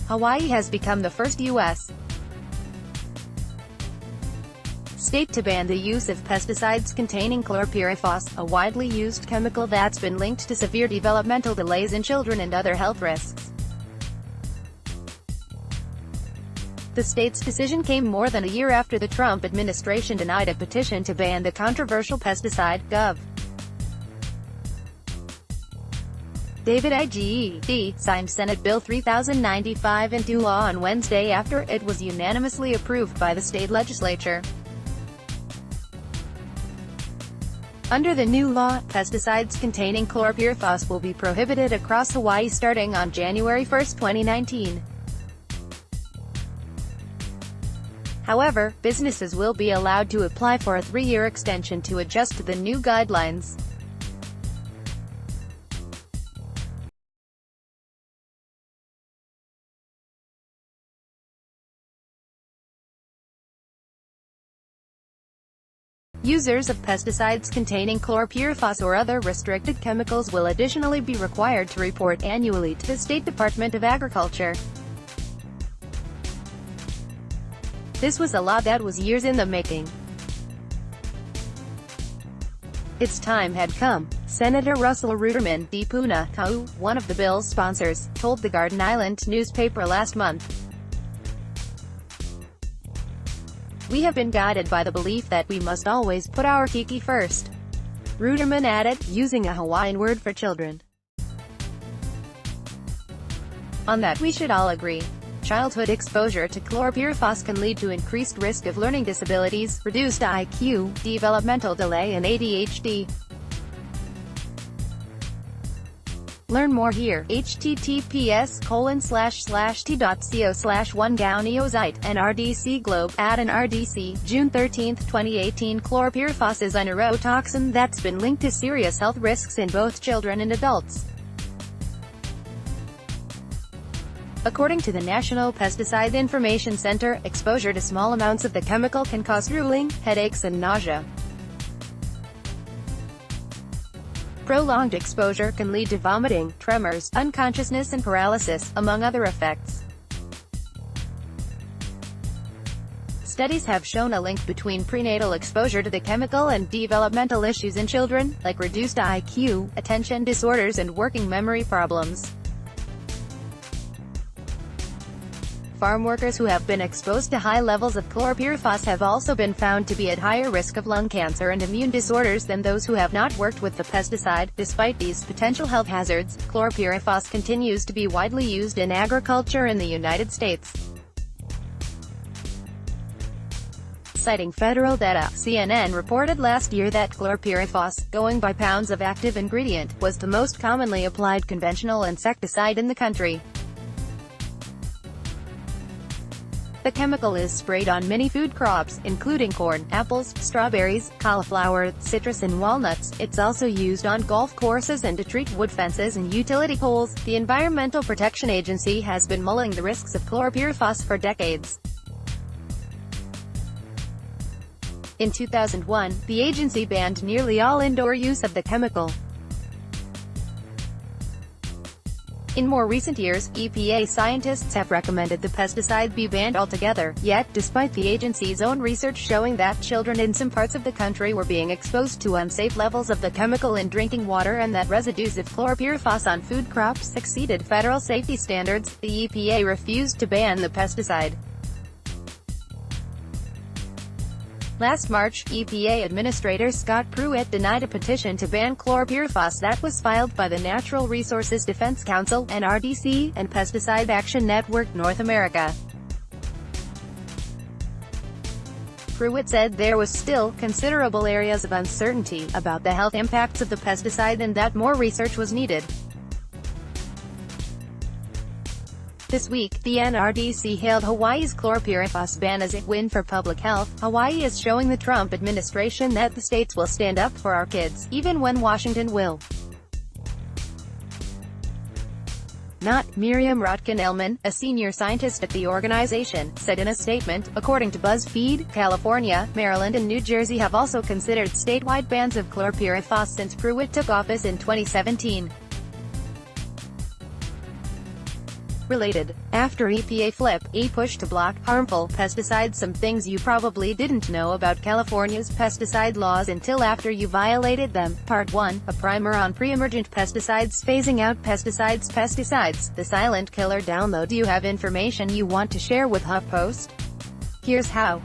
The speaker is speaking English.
Hawaii has become the first U.S. state to ban the use of pesticides containing chlorpyrifos, a widely used chemical that's been linked to severe developmental delays in children and other health risks. The state's decision came more than a year after the Trump administration denied a petition to ban the controversial pesticide. Gov. David Ige signed Senate Bill 3095 into law on Wednesday after it was unanimously approved by the state legislature. Under the new law, pesticides containing chlorpyrifos will be prohibited across Hawaii starting on January 1, 2019. However, businesses will be allowed to apply for a 3-year extension to adjust to the new guidelines. Users of pesticides containing chlorpyrifos or other restricted chemicals will additionally be required to report annually to the State Department of Agriculture. This was a law that was years in the making. Its time had come, Senator Russell Ruderman, D. Puna Kau, one of the bill's sponsors, told the Garden Island newspaper last month. "We have been guided by the belief that we must always put our kiki first," Ruderman added, using a Hawaiian word for children. "On that we should all agree. Childhood exposure to chlorpyrifos can lead to increased risk of learning disabilities, reduced IQ, developmental delay and ADHD. Learn more here. https://t.co/1gauneosite, NRDC Globe, at NRDC, June 13, 2018. Chlorpyrifos is a neurotoxin that's been linked to serious health risks in both children and adults. According to the National Pesticide Information Center, exposure to small amounts of the chemical can cause drooling, headaches and nausea. Prolonged exposure can lead to vomiting, tremors, unconsciousness and paralysis, among other effects. Studies have shown a link between prenatal exposure to the chemical and developmental issues in children, like reduced IQ, attention disorders and working memory problems. Farm workers who have been exposed to high levels of chlorpyrifos have also been found to be at higher risk of lung cancer and immune disorders than those who have not worked with the pesticide. Despite these potential health hazards, chlorpyrifos continues to be widely used in agriculture in the United States. Citing federal data, CNN reported last year that chlorpyrifos, going by pounds of active ingredient, was the most commonly applied conventional insecticide in the country. The chemical is sprayed on many food crops, including corn, apples, strawberries, cauliflower, citrus and walnuts. It's also used on golf courses and to treat wood fences and utility poles. The Environmental Protection Agency has been mulling the risks of chlorpyrifos for decades. In 2001, the agency banned nearly all indoor use of the chemical. In more recent years, EPA scientists have recommended the pesticide be banned altogether, yet, despite the agency's own research showing that children in some parts of the country were being exposed to unsafe levels of the chemical in drinking water and that residues of chlorpyrifos on food crops exceeded federal safety standards, the EPA refused to ban the pesticide. Last March, EPA Administrator Scott Pruitt denied a petition to ban chlorpyrifos that was filed by the Natural Resources Defense Council, NRDC, and Pesticide Action Network North America. Pruitt said there was still considerable areas of uncertainty about the health impacts of the pesticide and that more research was needed. This week, the NRDC hailed Hawaii's chlorpyrifos ban as a win for public health. Hawaii is showing the Trump administration that the states will stand up for our kids, even when Washington will not. Miriam Rotkin-Elman, a senior scientist at the organization, said in a statement. According to BuzzFeed, California, Maryland and New Jersey have also considered statewide bans of chlorpyrifos since Pruitt took office in 2017. Related. After EPA flip, push to block harmful pesticides. Some things you probably didn't know about California's pesticide laws until after you violated them. Part 1, a primer on pre-emergent pesticides. Phasing out pesticides. Pesticides, the silent killer. Download. Do you have information you want to share with HuffPost? Here's how.